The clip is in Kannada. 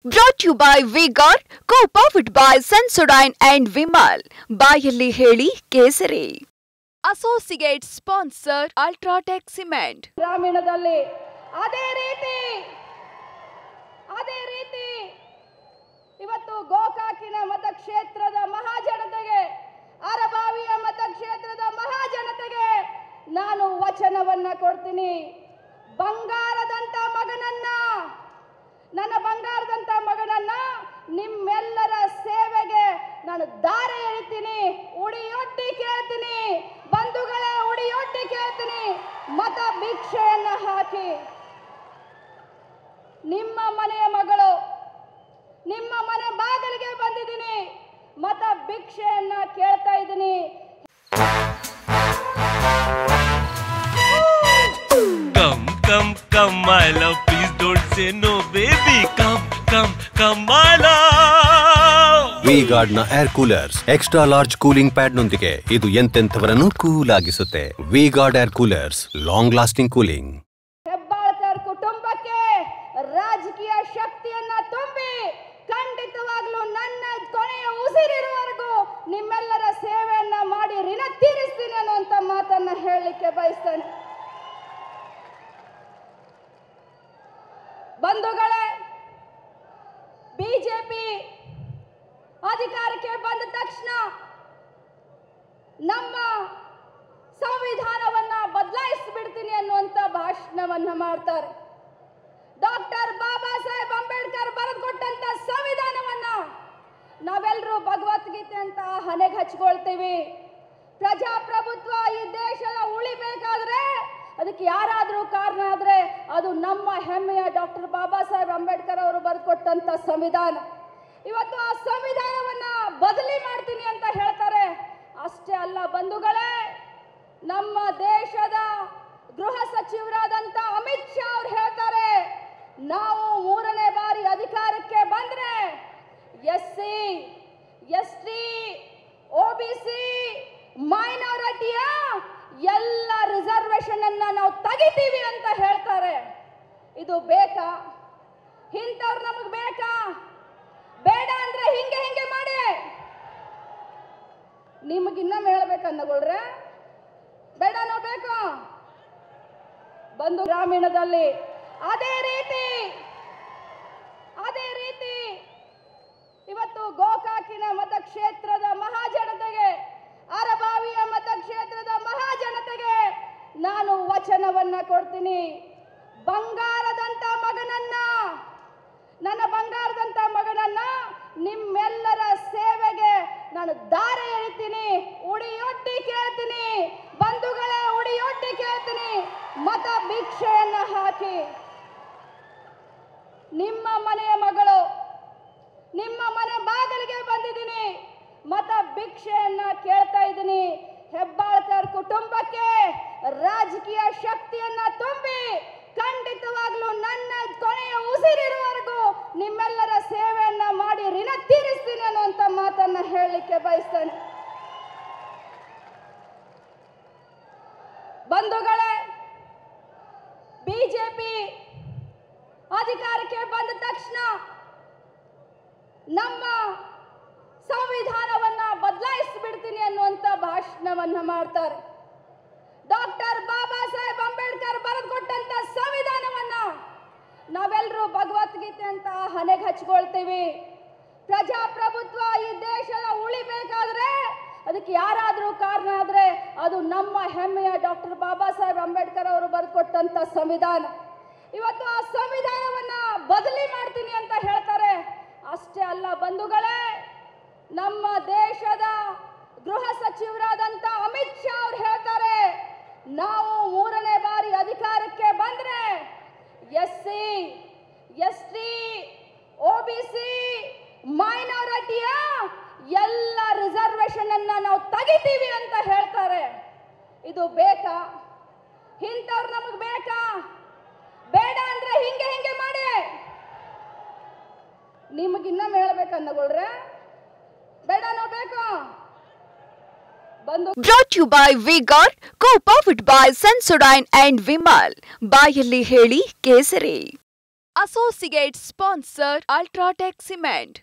Brought to you by V-Guard, co-powered by Sensodyne and Vimal. ಬಾಯಲ್ಲಿ ಹೇಳಿ ಕೇಸರಿ. Associate sponsor Ultratech Cement. ಗ್ರಾಮೀಣದಲ್ಲಿ ಅದೇ ರೀತಿ ಇವತ್ತು ಗೋಕಾಕಿನ ಮತಕ್ಷೇತ್ರದ ಮಹಾಜನತೆಗೆ, ಅರಬಾವಿಯ ಮತಕ್ಷೇತ್ರದ ಮಹಾಜನತೆಗೆ ನಾನು ವಚನವನ್ನ ಕೊಡ್ತೀನಿ. ನನ್ನ ಬಂಗಾರದಂತ ಮಗನನ್ನ ನಿಮ್ಮೆಲ್ಲರ ಸೇವೆಗೆ ನಾನು ದಾರಿ ಎಳಿತೀನಿ, ಉಡಿಯೊಡ್ಡಿ ಕೇಳ್ತೀನಿ. ಬಂಧುಗಳೇ, ಉಡಿಯೊಡ್ಡಿ ಕೇಳ್ತೀನಿ, ಮತ ಭಿಕ್ಷೆಯನ್ನ ಹಾಕಿ. ನಿಮ್ಮ ಮನೆಯ ಮಗಳು, ನಿಮ್ಮ ಮನೆ ಬಾಗಿಲಿಗೆ ಬಂದಿದ್ದೀನಿ, ಮತ ಭಿಕ್ಷೆಯನ್ನ ಕೇಳ್ತಾ ಇದ್ದೀನಿ. Come, my love, please don't say no, baby. Come, my love. V-Guard ನ air coolers extra large cooling pad ನೊಂದಿಗೆ ಇದು ಎಂತೆಂಥವರನ್ನು ಕೂಲ್ ಆಗಿಸುತ್ತೆ. V-Guard air coolers, long lasting cooling. Hebbalkar ಕುಟುಂಬಕ್ಕೆ ರಾಜಕೀಯ ಶಕ್ತಿಯನ್ನ ತುಂಬಿ ಖಂಡಿತವಾಗ್ಲೂ ನನ್ನ ಕೊನೆಯ ಉಸಿರಿರುವವರೆಗೂ ನಿಮ್ಮೆಲ್ಲರ ಸೇವೆಯನ್ನ ಮಾಡಿ ಋಣ ತೀರಿಸ್ತೀನಿ ಅನ್ನುವಂತ ಮಾತನ್ನ ಹೇಳಲಿಕ್ಕೆ ಬಯಸ್ತೇನೆ. ಬಂಧುಗಳೇ, ಬಿಜೆಪಿ ಅಧಿಕಾರಕ್ಕೆ ಬಂದ ತಕ್ಷಣ ನಮ್ಮ ಸಂವಿಧಾನವನ್ನ ಬದಲಾಯಿಸಿಬಿಡ್ತೀನಿ ಅನ್ನುವಂತ ಭಾಷಣವನ್ನ ಮಾಡ್ತಾರೆ. ಡಾಕ್ಟರ್ ಬಾಬಾ ಸಾಹೇಬ್ ಅಂಬೇಡ್ಕರ್ ಬರೆದುಕೊಟ್ಟಂತ ಸಂವಿಧಾನವನ್ನ ನಾವೆಲ್ಲರೂ ಭಗವದ್ಗೀತೆ ಅಂತ ಹಣೆಗೆ ಹಚ್ಕೊಳ್ತೀವಿ. ಪ್ರಜಾಪ್ರಭುತ್ವ ಈ ದೇಶದ ಉಳಿಬೇಕಾದ್ರೆ ಅದಕ್ಕೆ ಯಾರಾದರೂ ಕಾರಣ ಆದ್ರೆ ಅದು ನಮ್ಮ ಹೆಮ್ಮೆಯ ಡಾಕ್ಟರ್ ಬಾಬಾ ಸಾಹೇಬ್ ಅಂಬೇಡ್ಕರ್ ಅವರು ಬರೆದುಕೊಟ್ಟಂತ ಸಂವಿಧಾನ. ಇವತ್ತು ಆ ಸಂವಿಧಾನವನ್ನ ಬದಲಿ ಮಾಡ್ತೀನಿ ಅಂತ ಹೇಳ್ತಾರೆ. ಅಷ್ಟೇ ಅಲ್ಲ ಬಂಧುಗಳೇ, ನಮ್ಮ ದೇಶದ ಗೃಹ ಸಚಿವರಾದಂತ ಅಮಿತ್ ಶಾ ಅವರು ಹೇಳ್ತಾರೆ, ನಾವು 3ನೇ ಬಾರಿ ಅಧಿಕಾರಕ್ಕೆ ಬಂದ್ರೆ SC, ST, OBC, ಮೈನಾರಿಟಿಯ ಎಲ್ಲ ರಿಸರ್ವೇಶನ್ ಅನ್ನ ನಾವು ತೆಗಿತೀವಿ ಅಂತ ಹೇಳ್ತಾರೆ. ಇದು ಬೇಕಾ? ಇಂಥವ್ರು ನಮಗೆ ಬೇಕಾ? ಬೇಡ ಅಂದ್ರೆ ಹಿಂಗೆ ಮಾಡಿ. ನಿಮಗಿನ್ನೊಮ್ಮೆ ಹೇಳ್ಬೇಕನ್ನಗೊಳ್ರೆ ಬೇಡನೋ ಬೇಕಾ? ಬಂದು ಗ್ರಾಮೀಣದಲ್ಲಿ ಅದೇ ರೀತಿ ಇವತ್ತು ಗೋಕಾಕಿನ ಮತಕ್ಷೇತ್ರದ ಮಹಾಜನತೆಗೆ, ಅರಬಾವಿಯ ಮತಕ್ಷೇತ್ರದ ಮಹಾಜನತೆಗೆ ನಾನು ವಚನವನ್ನ ಕೊಡ್ತೀನಿ. ನನ್ನ ಬಂಗಾರದಂತ ಮಗನನ್ನ ನಿಮ್ಮೆಲ್ಲರ ಸೇವೆಗೆ ನಾನು ದಾರಿ ಎಳಿತೀನಿ, ಉಡಿಯೊಡ್ಡಿ ಕೇಳ್ತೀನಿ. ಬಂಧುಗಳೇ, ಉಡಿಯೊಡ್ಡಿ ಕೇಳ್ತೀನಿ, ಮತ ಭಿಕ್ಷೆಯನ್ನ ಹಾಕಿ. ನಿಮ್ಮ ಮನೆಯ ಮಗಳು, ನಿಮ್ಮ ಮನೆ ಬಾಗಿಲಿಗೆ ಬಂದಿದ್ದೀನಿ, ಮತ ಭಿಕ್ಷೆಯನ್ನ ಕೇಳ್ತಾ ಇದ್ದೀನಿ. ಹೆಬ್ಬಾಳ್ಕರ್ ಕುಟುಂಬಕ್ಕೆ ರಾಜಕೀಯ ಶಕ್ತಿಯನ್ನ ತುಂಬಿ ಖಂಡಿತವಾಗ್ಲೂ ನನ್ನ ಕೊನೆಯ ಉಸಿರಿರುವವರೆಗೂ ನಿಮ್ಮೆಲ್ಲರ ಸೇವೆಯನ್ನ ಮಾಡಿ ಋಣ ತೀರಿಸ್ತೀನಿ ಅನ್ನುವಂತ ಮಾತನ್ನ ಹೇಳಲಿಕ್ಕೆ ಬಯಸ್ತೇನೆ. ಬಂಧುಗಳೇ, ಬಿಜೆಪಿ ಅಧಿಕಾರಕ್ಕೆ ಬಂದ ತಕ್ಷಣ ನಮ್ಮ ಸಂವಿಧಾನವನ್ನ ಬದಲಾಯಿಸಿಬಿಡ್ತೀನಿ ಅನ್ನುವಂತ ಭಾಷಣವನ್ನ ಮಾಡ್ತಾರೆ. ಡಾಕ್ಟರ್ ಬಾಬಾ ಸಾಹೇಬ್ ಅಂಬೇಡ್ಕರ್ ಬರೆದುಕೊಟ್ಟಂತ ಸಂವಿಧಾನವನ್ನ ನಾವೆಲ್ಲರೂ ಭಗವದ್ಗೀತೆ ಅಂತ ಹಣೆಗೆ ಹಚ್ಕೊಳ್ತೀವಿ. ಪ್ರಜಾಪ್ರಭುತ್ವ ಈ ದೇಶದ ಉಳಿಬೇಕಾದ್ರೆ ಅದಕ್ಕೆ ಯಾರಾದರೂ ಕಾರಣ ಆದ್ರೆ ಅದು ನಮ್ಮ ಹೆಮ್ಮೆಯ ಡಾಕ್ಟರ್ ಬಾಬಾ ಸಾಹೇಬ್ ಅಂಬೇಡ್ಕರ್ ಅವರು ಬರೆದುಕೊಟ್ಟಂತ ಸಂವಿಧಾನ. ಇವತ್ತು ಆ ಸಂವಿಧಾನವನ್ನ ಬದಲಿ ಮಾಡ್ತೀನಿ ಅಂತ ಹೇಳ್ತಾರೆ. ಅಷ್ಟೇ ಅಲ್ಲ ಬಂಧುಗಳೇ, ನಮ್ಮ ದೇಶದ ಗೃಹ ಸಚಿವರಾದಂತ ಅಮಿತ್ ಶಾ ಅವರು ಹೇಳ್ತಾರೆ, ನಾವು 3ನೇ ಬಾರಿ ಅಧಿಕಾರಕ್ಕೆ ಬಂದ್ರೆ SC, ST, OBC, ಮೈನಾರಿಟಿಯ ಎಲ್ಲ ರಿಸರ್ವೇಶನ್ ಅನ್ನ ನಾವು ತೆಗಿತೀವಿ ಅಂತ ಹೇಳ್ತಾರೆ. ಇದು ಬೇಕಾ? ಇಂಥವ್ರು ನಮಗೆ ಬೇಕಾ? ಬೇಡ ಅಂದ್ರೆ ಹಿಂಗೆ ಮಾಡಿ. ನಿಮಗಿನ್ನೊಮ್ಮೆ ಹೇಳ್ಬೇಕನ್ನಗೊಳ್ರೆ ಬೇಡನೋ ಬೇಕಾ? Brought to you by V-Guard, co-powered by Sensodyne and Vimal. ಬಾಯಲ್ಲಿ ಹೇಳಿ ಕೇಸರಿ. Associate sponsor Ultratech Cement.